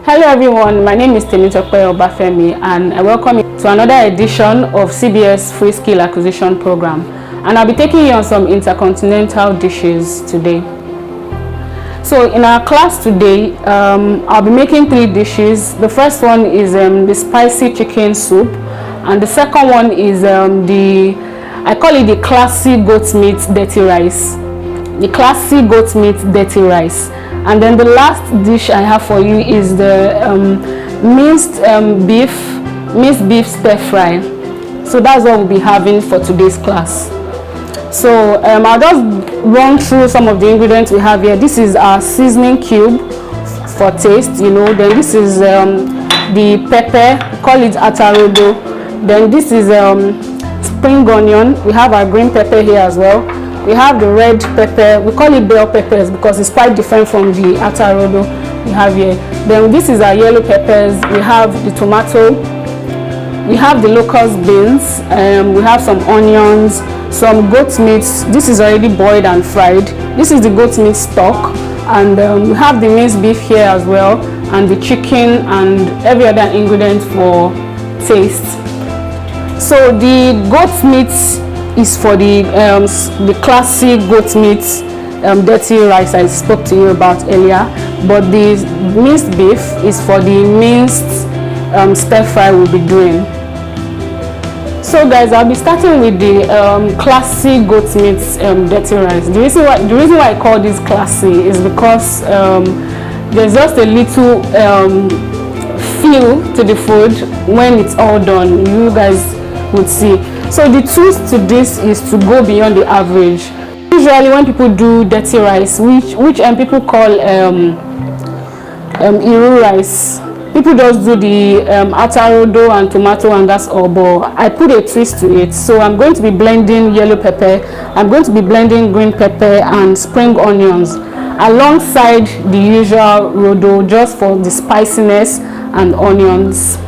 Hello everyone, my name is Temitope Obafemi and I welcome you to another edition of CBS Free Skill Acquisition Program, and I'll be taking you on some intercontinental dishes today. So in our class today, I'll be making 3 dishes. The first one is the spicy chicken soup, and the second one is I call it the classy goat meat dirty rice. The classy goat meat dirty rice. And then the last dish I have for you is the minced beef stir fry. So that's what we'll be having for today's class. So I'll just run through some of the ingredients we have here. This is our seasoning cube for taste, Then this is the pepper, we call it atarodo. Then this is spring onion. We have our green pepper here as well. We have the red pepper, we call it bell peppers because it's quite different from the atarodo we have here. Then this is our yellow peppers. We have the tomato, we have the locust beans, we have some onions, some goat meat. This is already boiled and fried. This is the goat meat stock, and we have the minced beef here as well, and the chicken and every other ingredient for taste. So the goat meat is for the classic goat meat dirty rice I spoke to you about earlier, but the minced beef is for the minced stir fry we'll be doing. So guys, I'll be starting with the classy goat meat dirty rice. The reason why I call this classy is because there's just a little feel to the food when it's all done. You guys would see. So the twist to this is to go beyond the average. Usually when people do dirty rice, which people call iru rice, people just do the atarodo and tomato and that's all, but I put a twist to it. So I'm going to be blending yellow pepper, I'm going to be blending green pepper and spring onions alongside the usual rodo, just for the spiciness and onions.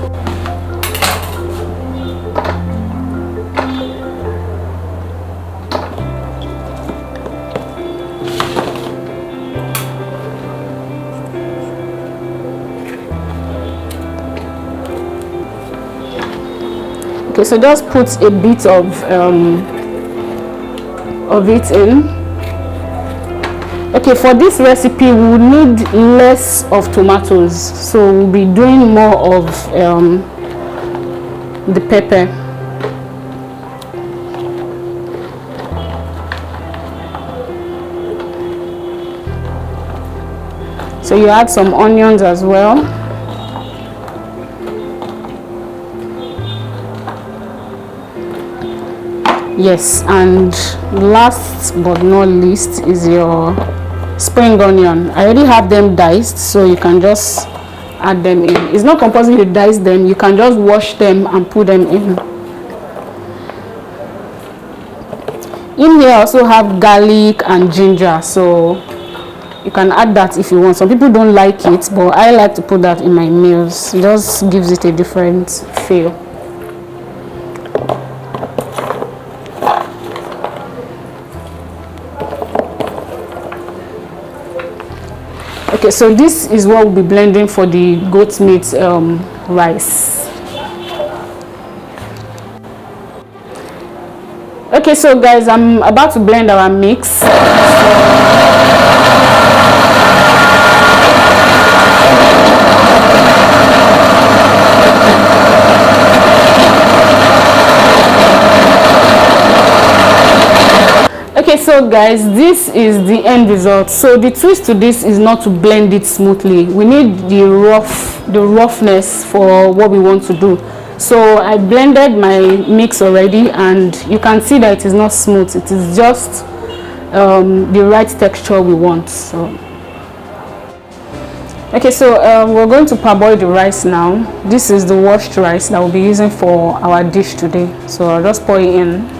Okay, so just put a bit of it in. Okay, for this recipe we will need less of tomatoes, so we'll be doing more of the pepper. So you add some onions as well. Yes, and last but not least is your spring onion. I already have them diced, so you can just add them in. It's not compulsory to dice them, you can just wash them and put them in. In here I also have garlic and ginger, so you can add that if you want. Some people don't like it, but I like to put that in my meals. It just gives it a different feel. Okay, so this is what we'll be blending for the goat meat rice. Okay, so guys, I'm about to blend our mix. Okay, so guys, this is the end result. So the twist to this is not to blend it smoothly. We need the roughness for what we want to do. So I blended my mix already, and you can see that it is not smooth. It is just the right texture we want. So okay, so we're going to parboil the rice now. This is the washed rice that we'll be using for our dish today. So I'll just pour it in.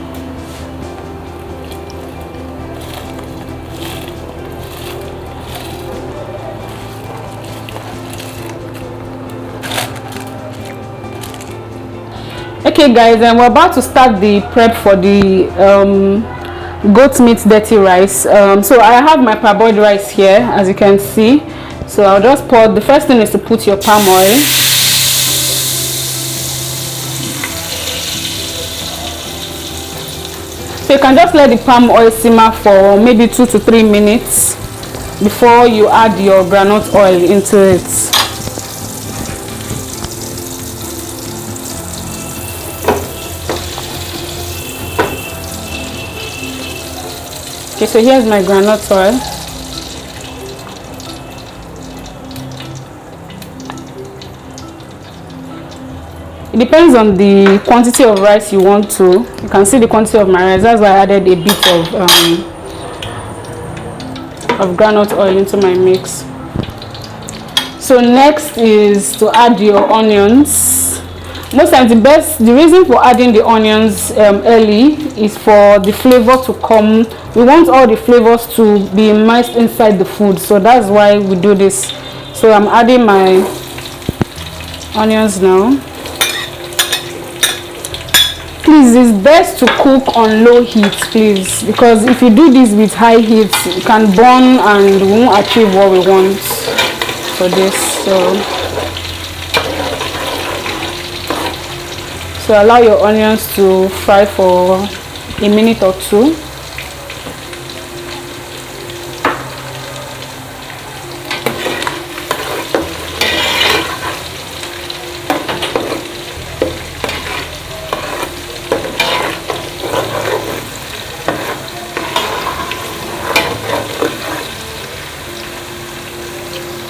Okay guys, and we're about to start the prep for the goat meat dirty rice. So I have my parboiled rice here, as you can see. So I'll just pour. The first thing is to put your palm oil. So you can just let the palm oil simmer for maybe 2 to 3 minutes before you add your groundnut oil into it. Okay, so here's my groundnut oil. It depends on the quantity of rice you want to. You can see the quantity of my rice. That's why I added a bit of groundnut oil into my mix. So next is to add your onions. Most times the reason for adding the onions early is for the flavor to come. We want all the flavors to be immersed inside the food, so that's why we do this. So I'm adding my onions now. Please, it's best to cook on low heat, please, because if you do this with high heat, it can burn and we won't achieve what we want for this. So allow your onions to fry for a minute or two.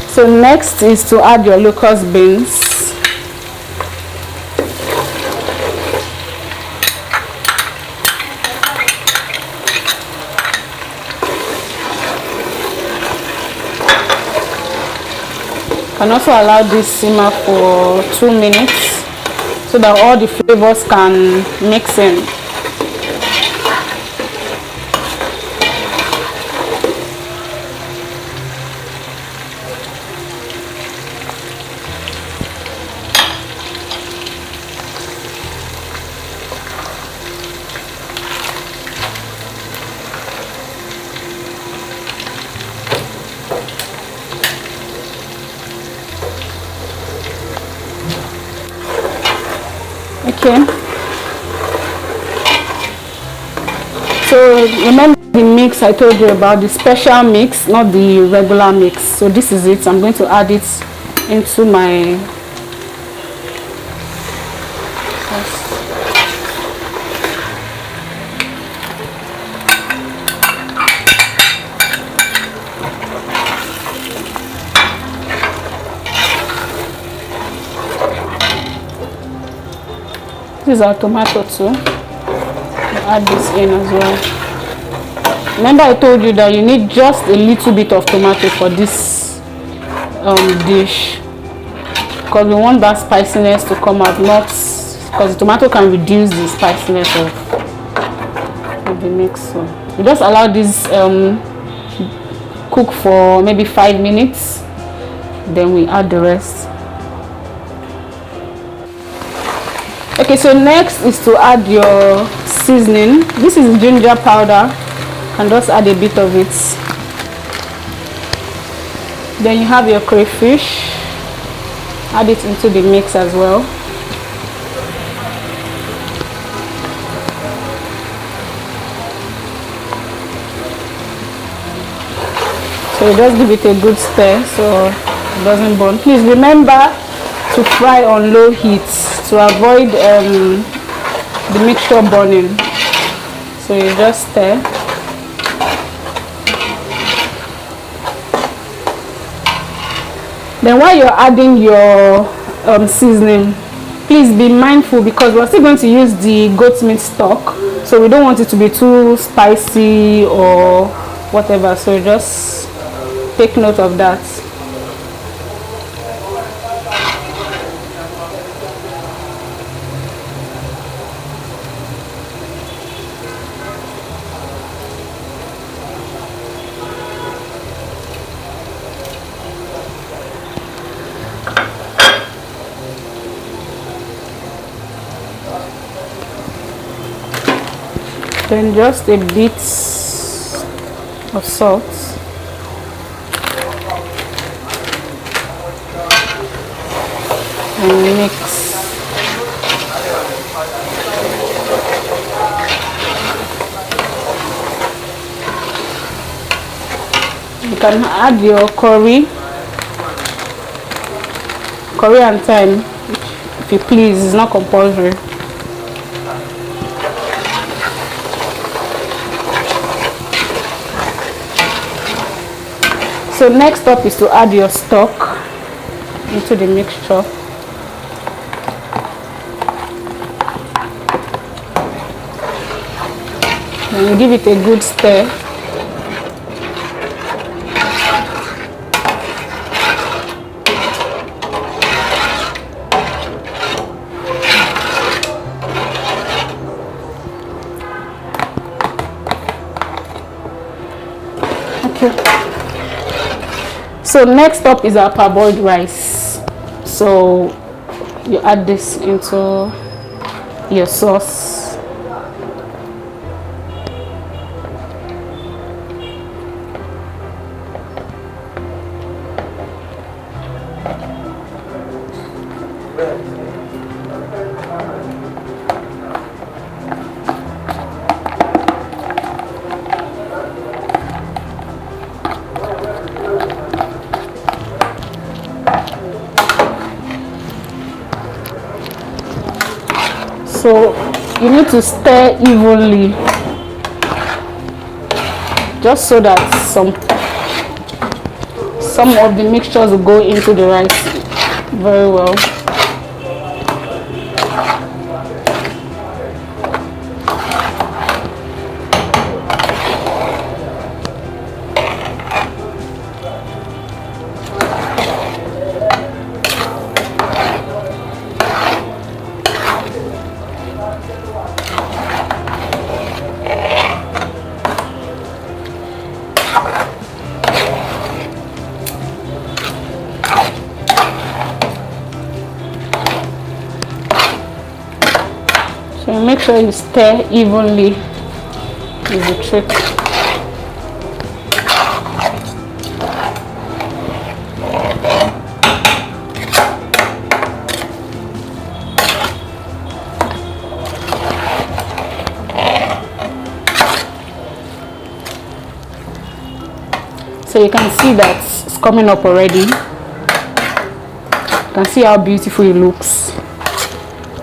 So next is to add your locust beans. You can also allow this simmer for 2 minutes so that all the flavors can mix in. Okay, so remember the mix I told you about, the special mix, not the regular mix. So this is it. I'm going to add it into my This is our tomato too. I'll add this in as well. Remember I told you that you need just a little bit of tomato for this dish, because we want that spiciness to come out, not because the tomato can reduce the spiciness of the mix. So we just allow this cook for maybe 5 minutes, then we add the rest. Okay, so next is to add your seasoning. This is ginger powder, and just add a bit of it. Then you have your crayfish, add it into the mix as well. So you just give it a good stir so it doesn't burn. Please remember to fry on low heat to avoid the mixture burning. So you just stir. Then while you're adding your seasoning, please be mindful, because we're still going to use the goat meat stock, so we don't want it to be too spicy or whatever. So just take note of that. Then just a bit of salt. and mix. You can add your curry and thyme if you please, it's not compulsory. So next up is to add your stock into the mixture. And give it a good stir. So next up is our parboiled rice. So you add this into your sauce. So you need to stir evenly, just so that some of the mixtures will go into the rice very well. So make sure you stir evenly is the trick. So you can see that it's coming up already. You can see how beautiful it looks.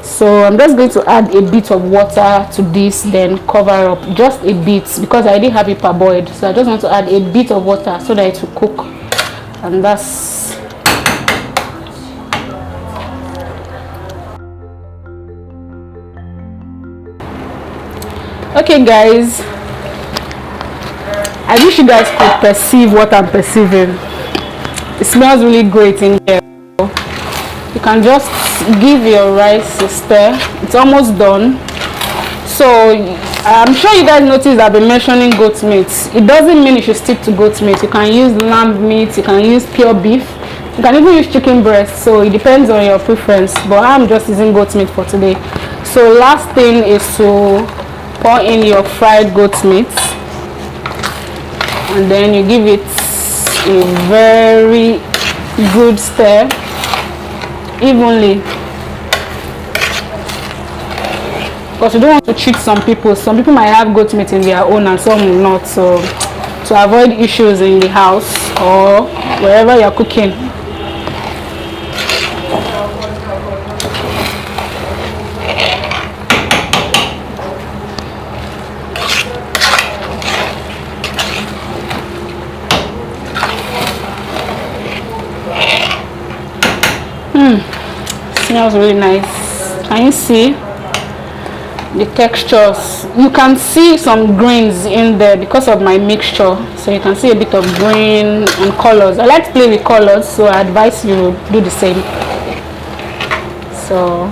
So I'm just going to add a bit of water to this, then cover up just a bit because I already have it parboiled. So I just want to add a bit of water so that it will cook, and that's okay guys. I wish you guys could perceive what I'm perceiving. It smells really great in here. You can just give your rice a stir. It's almost done. So I'm sure you guys noticed I've been mentioning goat meat. It doesn't mean you should stick to goat meat. You can use lamb meat, you can use pure beef, you can even use chicken breast. So it depends on your preference, but I'm just using goat meat for today. So last thing is to pour in your fried goat meat, and then you give it a very good stir evenly, because you don't want to cheat some people. Some people might have goat meat in their own and some will not. So to avoid issues in the house or wherever you're cooking, smells really nice. Can you see the textures? You can see some greens in there because of my mixture, so you can see a bit of green and colors. I like to play with colors, so I advise you do the same. So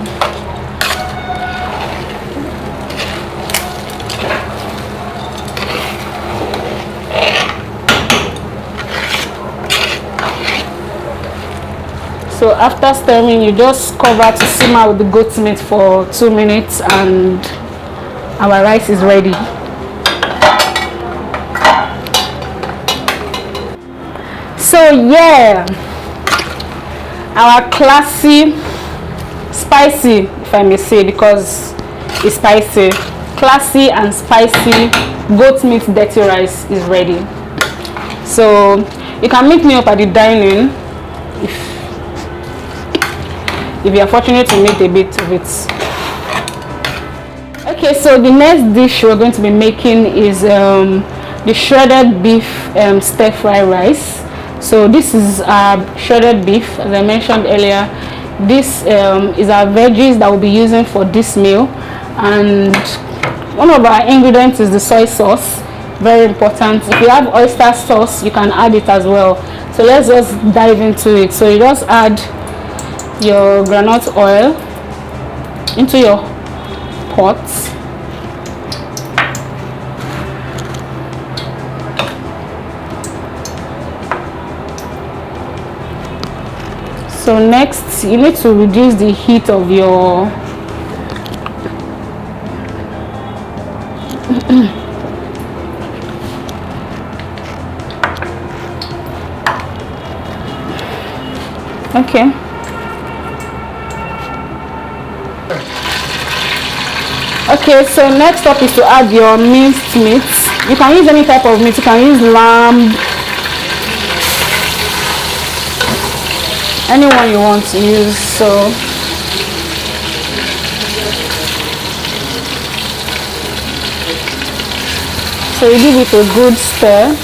after stirring, you just cover to simmer with the goat meat for 2 minutes, and our rice is ready. So yeah, our classy spicy, if I may say, because it's spicy. Classy and spicy goat meat dirty rice is ready. So you can meet me up at the dining if you are fortunate to meet a bit of it. Okay, so the next dish we're going to be making is the shredded beef stir fry rice. So this is shredded beef, as I mentioned earlier. This is our veggies that we'll be using for this meal, and one of our ingredients is the soy sauce. Very important. If you have oyster sauce, you can add it as well. So let's just dive into it. So you just add your groundnut oil into your pot. So next, you need to reduce the heat of your okay. Okay, so next up is to add your minced meat. You can use any type of meat. You can use lamb, anyone you want to use. So you give it a good stir.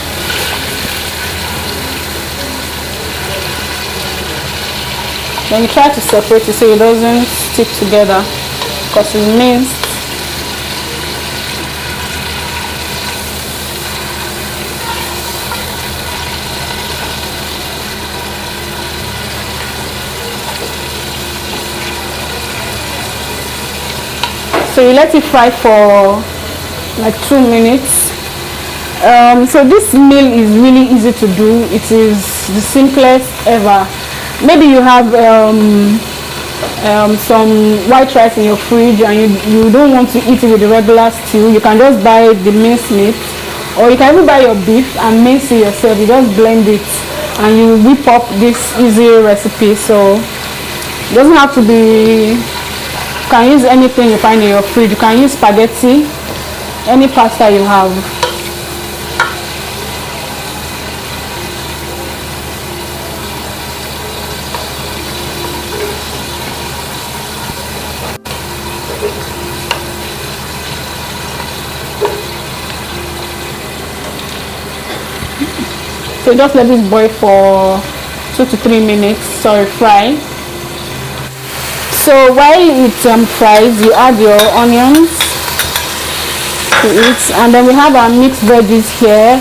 Then you try to separate it so it doesn't stick together, because it's minced. So you let it fry for like 2 minutes. So this meal is really easy to do. It is the simplest ever. Maybe you have some white rice in your fridge and you don't want to eat it with the regular stew. You can just buy the minced meat, or you can even buy your beef and mince it yourself. You just blend it and you whip up this easy recipe. So it doesn't have to be, you can use anything you find in your fridge. You can use spaghetti, any pasta you have. So just let this boil for 2 to 3 minutes. Sorry, fry. So while it fries, you add your onions to it, and then we have our mixed veggies here.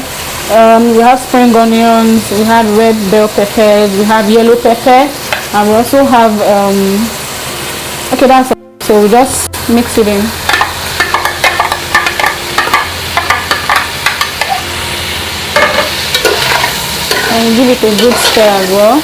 We have spring onions, we have red bell peppers, we have yellow pepper, and we also have okay, that's all. So we just mix it in. And give it a good stir as well.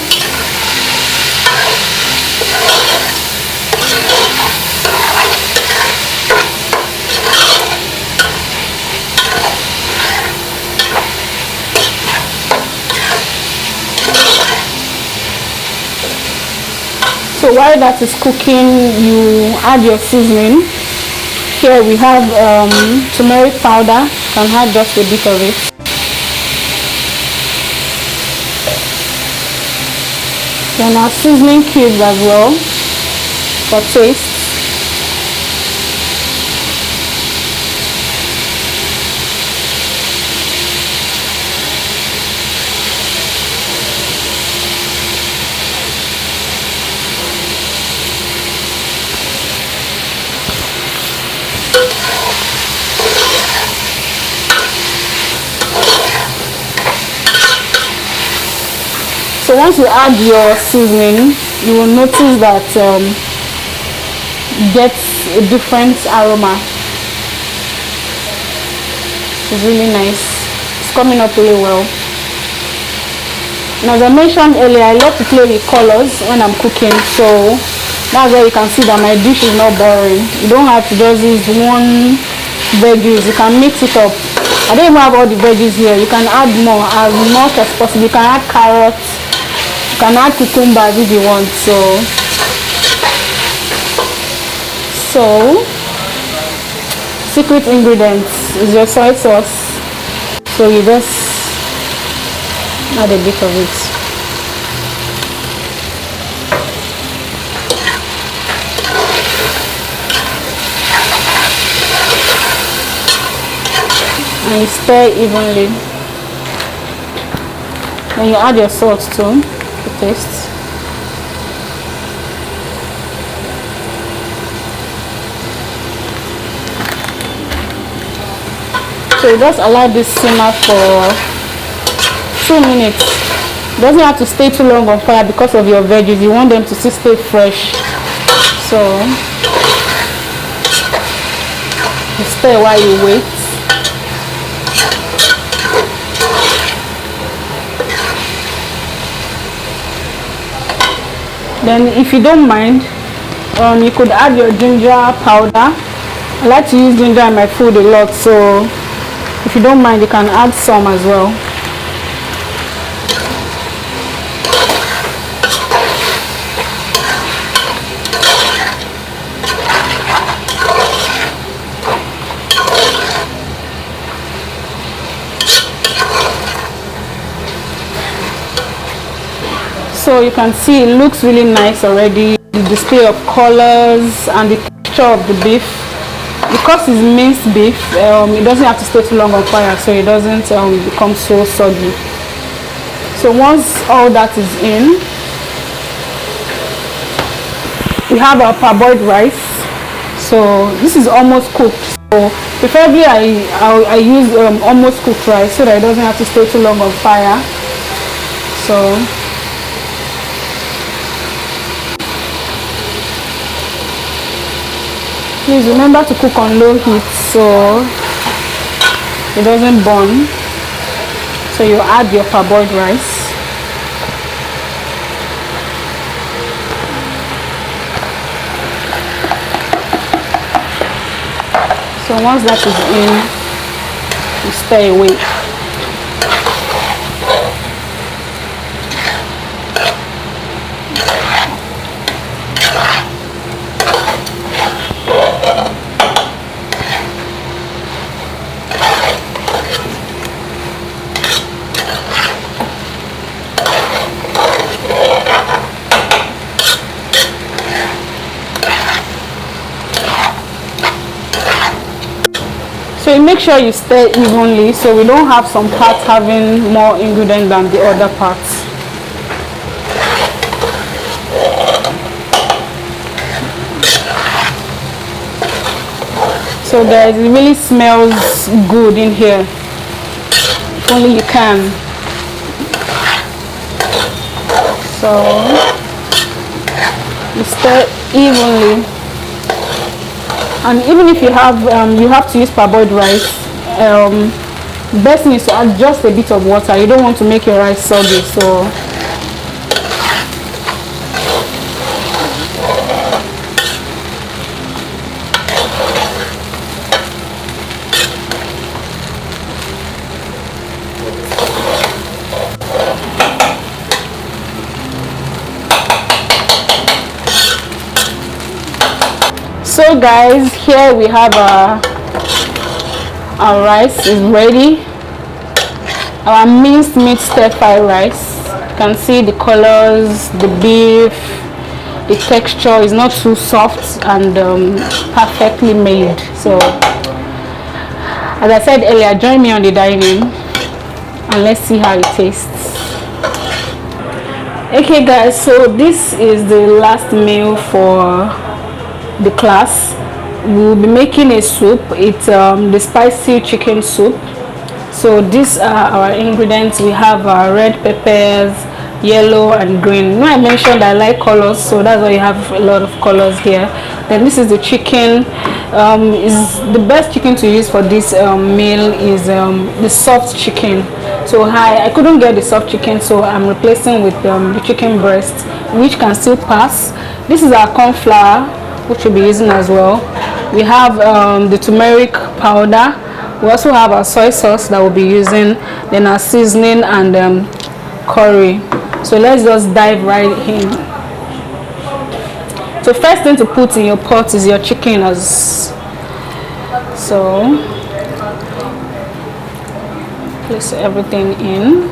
So while that is cooking, you add your seasoning. Here we have turmeric powder. You can add just a bit of it. Then our seasoning cubes as well for taste. So once you add your seasoning, you will notice that it gets a different aroma. It's really nice. It's coming up really well. And as I mentioned earlier, I love to play with colors when I'm cooking, so that's why you can see that my dish is not boring. You don't have to just use one veggies. You can mix it up. I don't even have all the veggies here. You can add more, as much as possible. You can add carrots. You can add cucumbers if you want. So So secret ingredients is your soy sauce, so you just add a bit of it. And you stir evenly. Then you add your salt too to taste. So you just allow this simmer for 2 minutes. It doesn't have to stay too long on fire because of your veggies. You want them to still stay fresh. So you stir while you wait. Then if you don't mind, you could add your ginger powder. I like to use ginger in my food a lot, so if you don't mind, you can add some as well. So you can see it looks really nice already. The display of colors and the texture of the beef. Because it's minced beef, it doesn't have to stay too long on fire, so it doesn't become so soggy. So once all that is in, we have our parboiled rice. So this is almost cooked. So preferably I use almost cooked rice so that it doesn't have to stay too long on fire. So please remember to cook on low heat so it doesn't burn. So you add your parboiled rice. So once that is in, you stir away. So you make sure you stir evenly so we don't have some parts having more ingredients than the other parts. So guys, it really smells good in here. If only you can. So you stir evenly. And even if you have to use parboiled rice, best thing is to add just a bit of water. You don't want to make your rice soggy. So guys, here we have our rice is ready. Our minced meat stir fry rice. You can see the colors, the beef, the texture is not too soft and perfectly made. So as I said earlier, join me on the dining and let's see how it tastes. Okay guys, so this is the last meal for the class. We'll be making a soup. It's the spicy chicken soup. So these are our ingredients. We have red peppers, yellow and green. I mentioned I like colors, so that's why you have a lot of colors here. Then this is the chicken. Is the best chicken to use for this meal is the soft chicken. So I couldn't get the soft chicken, so I'm replacing with the chicken breast, which can still pass. This is our corn flour, which we'll be using as well. We have the turmeric powder. We also have our soy sauce that we'll be using, then our seasoning and curry. So let's just dive right in. So first thing to put in your pot is your chicken. So place everything in.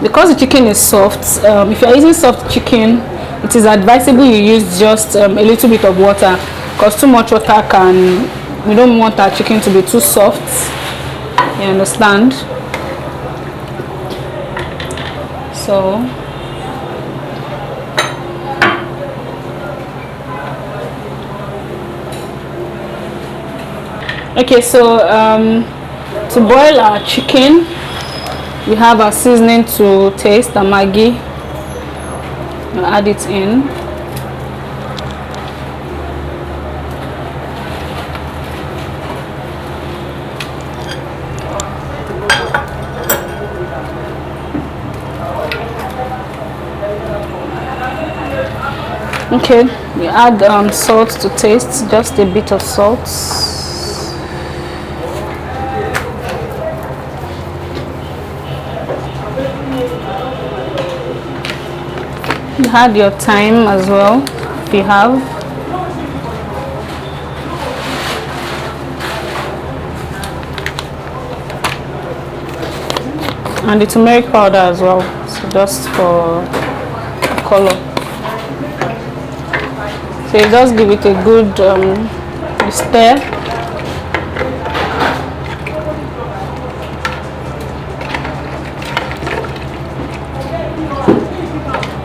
Because the chicken is soft, if you're using soft chicken, it is advisable you use just a little bit of water, because too much water we don't want our chicken to be too soft, you understand? So okay, so to boil our chicken, we have our seasoning to taste, the Maggi. We'll add it in. Okay, we add salt to taste, just a bit of salt. You add your thyme as well, if you have. And the turmeric powder as well, so just for color. So you just give it a good stir.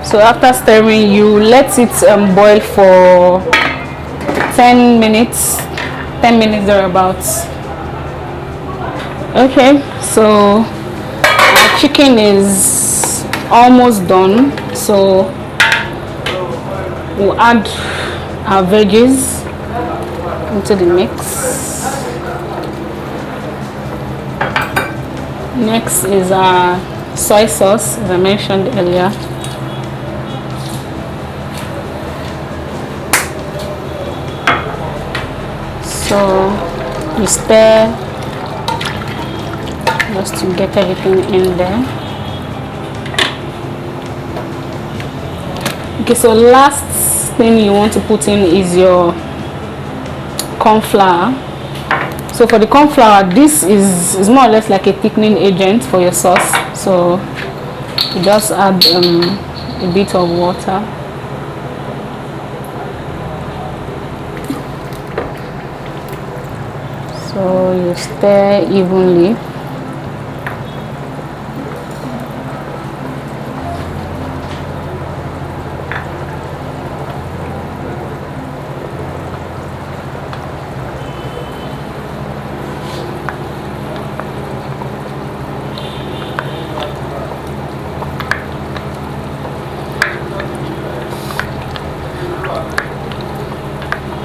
So after stirring, you let it boil for 10 minutes thereabouts. Okay, so our chicken is almost done, so we'll add our veggies into the mix. Next is our soy sauce, as I mentioned earlier. So you stir just to get everything in there. Okay, so last thing you want to put in is your corn flour. So for the corn flour, this is more or less like a thickening agent for your sauce. So you just add a bit of water. So you stir evenly.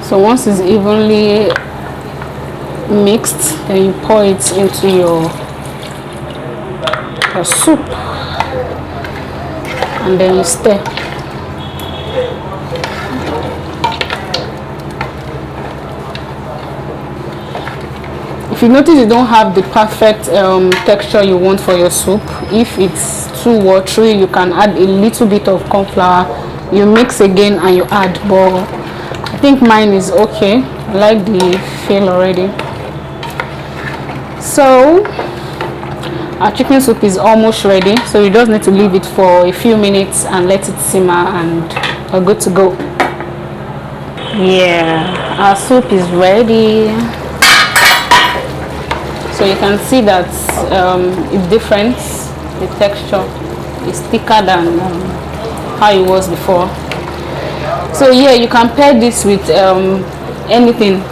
So once it's evenly mixed, then you pour it into your soup and then you stir. If you notice you don't have the perfect texture you want for your soup, if it's too watery, you can add a little bit of corn flour. You mix again and you add, but I think mine is okay. I like the feel already. So our chicken soup is almost ready, so you just need to leave it for a few minutes and let it simmer and we're good to go. Yeah, our soup is ready. So you can see that it's different. The texture is thicker than how it was before. So yeah, you can pair this with anything.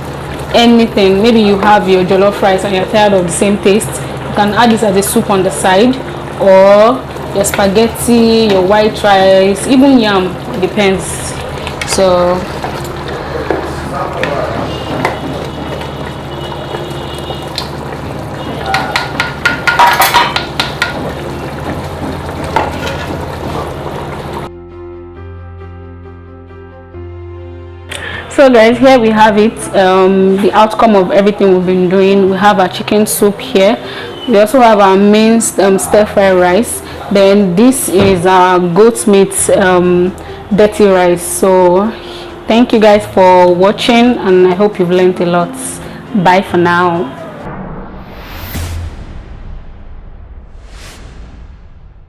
Maybe you have your jollof rice and you're tired of the same taste, you can add this as a soup on the side, or your spaghetti, your white rice, even yam, it depends. So guys, here we have it, the outcome of everything we've been doing. We have our chicken soup here. We also have our minced stir fry rice. Then this is our goat meat dirty rice. So thank you guys for watching, and I hope you've learned a lot. Bye for now.